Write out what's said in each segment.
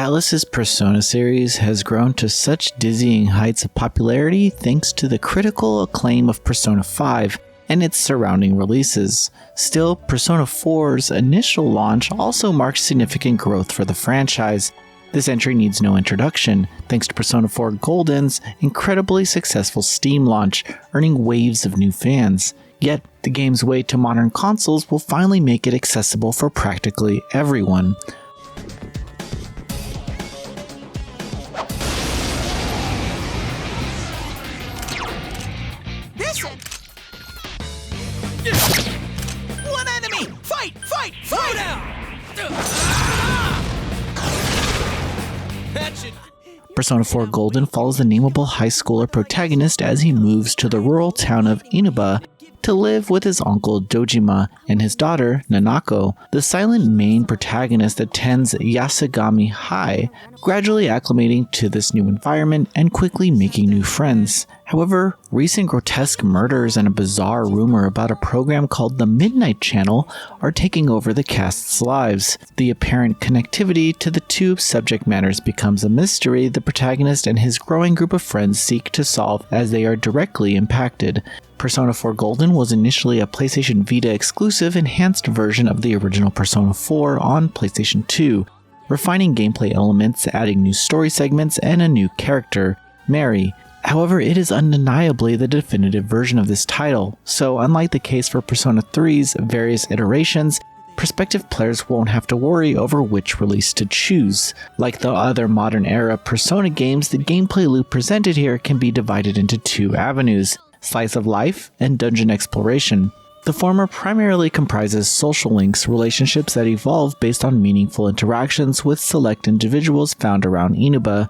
Atlus's Persona series has grown to such dizzying heights of popularity thanks to the critical acclaim of Persona 5 and its surrounding releases. Still, Persona 4's initial launch also marked significant growth for the franchise. This entry needs no introduction, thanks to Persona 4 Golden's incredibly successful Steam launch, earning waves of new fans. Yet, the game's way to modern consoles will finally make it accessible for practically everyone. One enemy! Fight! Fight! Fight! Now! Persona 4 Golden follows the nameable high schooler protagonist as he moves to the rural town of Inuba to live with his uncle Dojima and his daughter Nanako. The silent main protagonist attends Yasugami High, gradually acclimating to this new environment and quickly making new friends. However, recent grotesque murders and a bizarre rumor about a program called the Midnight Channel are taking over the cast's lives. The apparent connectivity to the two subject matters becomes a mystery the protagonist and his growing group of friends seek to solve as they are directly impacted. Persona 4 Golden was initially a PlayStation Vita exclusive enhanced version of the original Persona 4 on PlayStation 2, refining gameplay elements, adding new story segments, and a new character, Mary. However, it is undeniably the definitive version of this title, so unlike the case for Persona 3's various iterations, prospective players won't have to worry over which release to choose. Like the other modern era Persona games, the gameplay loop presented here can be divided into two avenues: slice of life and dungeon exploration. The former primarily comprises social links, relationships that evolve based on meaningful interactions with select individuals found around Inuba.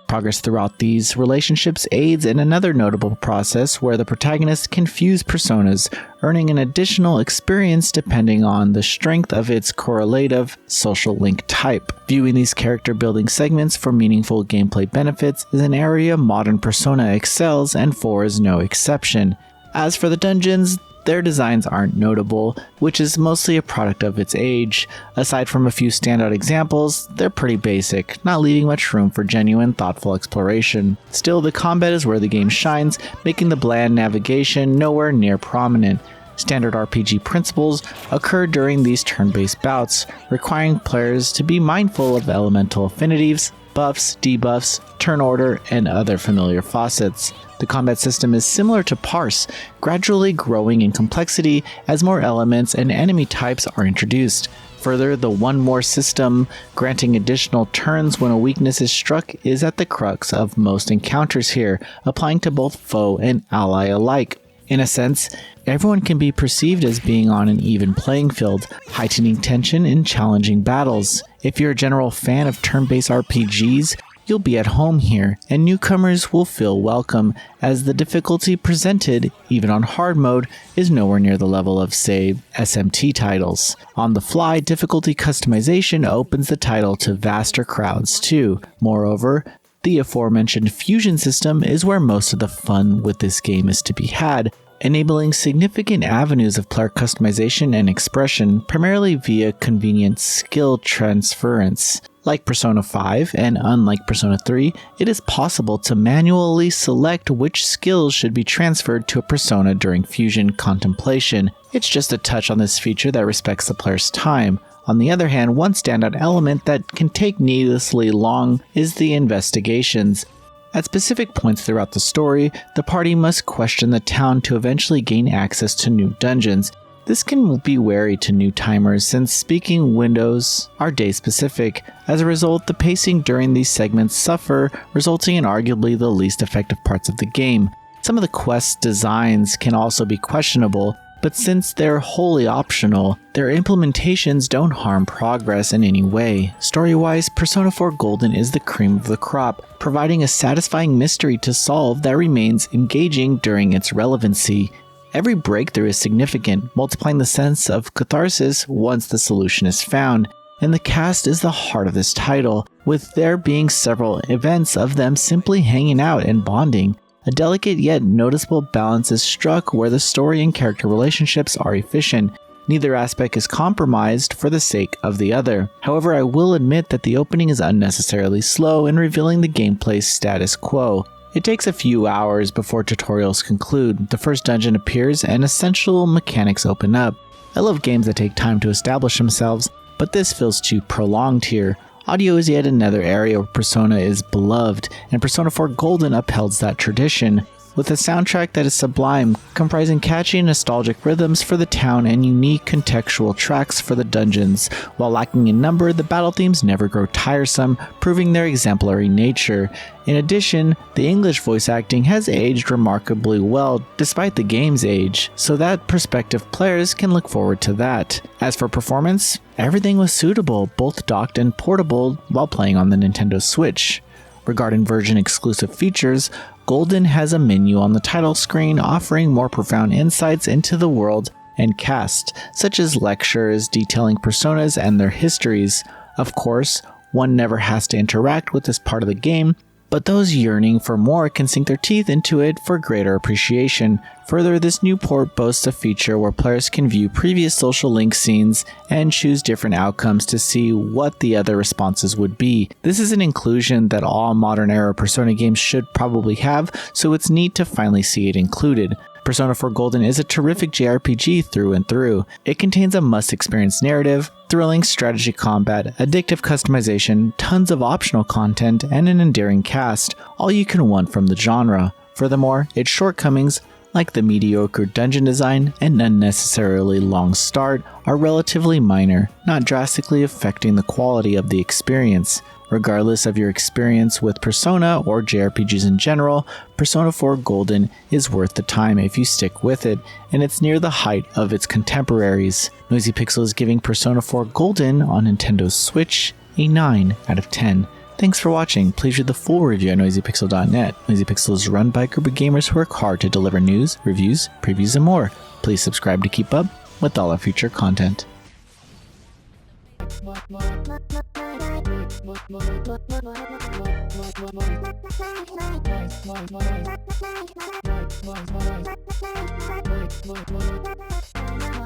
Progress throughout these relationships aids in another notable process where the protagonist can fuse personas, earning an additional experience depending on the strength of its correlative social link type. Viewing these character building segments for meaningful gameplay benefits is an area modern Persona excels, and 4 is no exception. As for the dungeons, their designs aren't notable, which is mostly a product of its age. Aside from a few standout examples, they're pretty basic, not leaving much room for genuine, thoughtful exploration. Still, the combat is where the game shines, making the bland navigation nowhere near prominent. Standard RPG principles occur during these turn-based bouts, requiring players to be mindful of elemental affinities, buffs, debuffs, turn order, and other familiar facets. The combat system is similar to Parse, gradually growing in complexity as more elements and enemy types are introduced. Further, the one more system, granting additional turns when a weakness is struck, is at the crux of most encounters here, applying to both foe and ally alike. In a sense, everyone can be perceived as being on an even playing field, heightening tension in challenging battles. If you're a general fan of turn-based RPGs, you'll be at home here, and newcomers will feel welcome, as the difficulty presented, even on hard mode, is nowhere near the level of, say, SMT titles. On the fly, difficulty customization opens the title to vaster crowds too. Moreover, the aforementioned fusion system is where most of the fun with this game is to be had, enabling significant avenues of player customization and expression, primarily via convenient skill transference. Like Persona 5, and unlike Persona 3, it is possible to manually select which skills should be transferred to a persona during fusion contemplation. It's just a touch on this feature that respects the player's time. On the other hand, one standout element that can take needlessly long is the investigations. At specific points throughout the story, the party must question the town to eventually gain access to new dungeons. This can be wary to new timers since speaking windows are day specific. As a result, the pacing during these segments suffer, resulting in arguably the least effective parts of the game. Some of the quest designs can also be questionable, but since they're wholly optional, their implementations don't harm progress in any way. Story-wise, Persona 4 Golden is the cream of the crop, providing a satisfying mystery to solve that remains engaging during its relevancy. Every breakthrough is significant, multiplying the sense of catharsis once the solution is found, and the cast is the heart of this title, with there being several events of them simply hanging out and bonding. A delicate yet noticeable balance is struck where the story and character relationships are efficient, Neither aspect is compromised for the sake of the other. However, I will admit that the opening is unnecessarily slow in revealing the gameplay's status quo. It takes a few hours before tutorials conclude, the first dungeon appears, and essential mechanics open up. I love games that take time to establish themselves, but this feels too prolonged here. Audio is yet another area where Persona is beloved, and Persona 4 Golden upholds that tradition, with a soundtrack that is sublime, comprising catchy and nostalgic rhythms for the town and unique contextual tracks for the dungeons. While lacking in number, the battle themes never grow tiresome, proving their exemplary nature. In addition, the English voice acting has aged remarkably well despite the game's age, so that prospective players can look forward to that. As for performance, everything was suitable, both docked and portable while playing on the Nintendo Switch. Regarding version exclusive features, Golden has a menu on the title screen offering more profound insights into the world and cast, such as lectures detailing personas and their histories. Of course, one never has to interact with this part of the game, but those yearning for more can sink their teeth into it for greater appreciation. Further, this new port boasts a feature where players can view previous social link scenes and choose different outcomes to see what the other responses would be. This is an inclusion that all modern era Persona games should probably have, so it's neat to finally see it included. Persona 4 Golden is a terrific JRPG through and through. It contains a must-experience narrative, thrilling strategy combat, addictive customization, tons of optional content, and an endearing cast, all you can want from the genre. Furthermore, its shortcomings, like the mediocre dungeon design and unnecessarily long start, are relatively minor, not drastically affecting the quality of the experience. Regardless of your experience with Persona or JRPGs in general, Persona 4 Golden is worth the time if you stick with it, and it's near the height of its contemporaries. Noisy Pixel is giving Persona 4 Golden on Nintendo's Switch a 9 out of 10. Thanks for watching. Please read the full review at noisypixel.net. Noisy Pixel is run by a group of gamers who work hard to deliver news, reviews, previews, and more. Please subscribe to keep up with all our future content.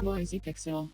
Noisy Pixel.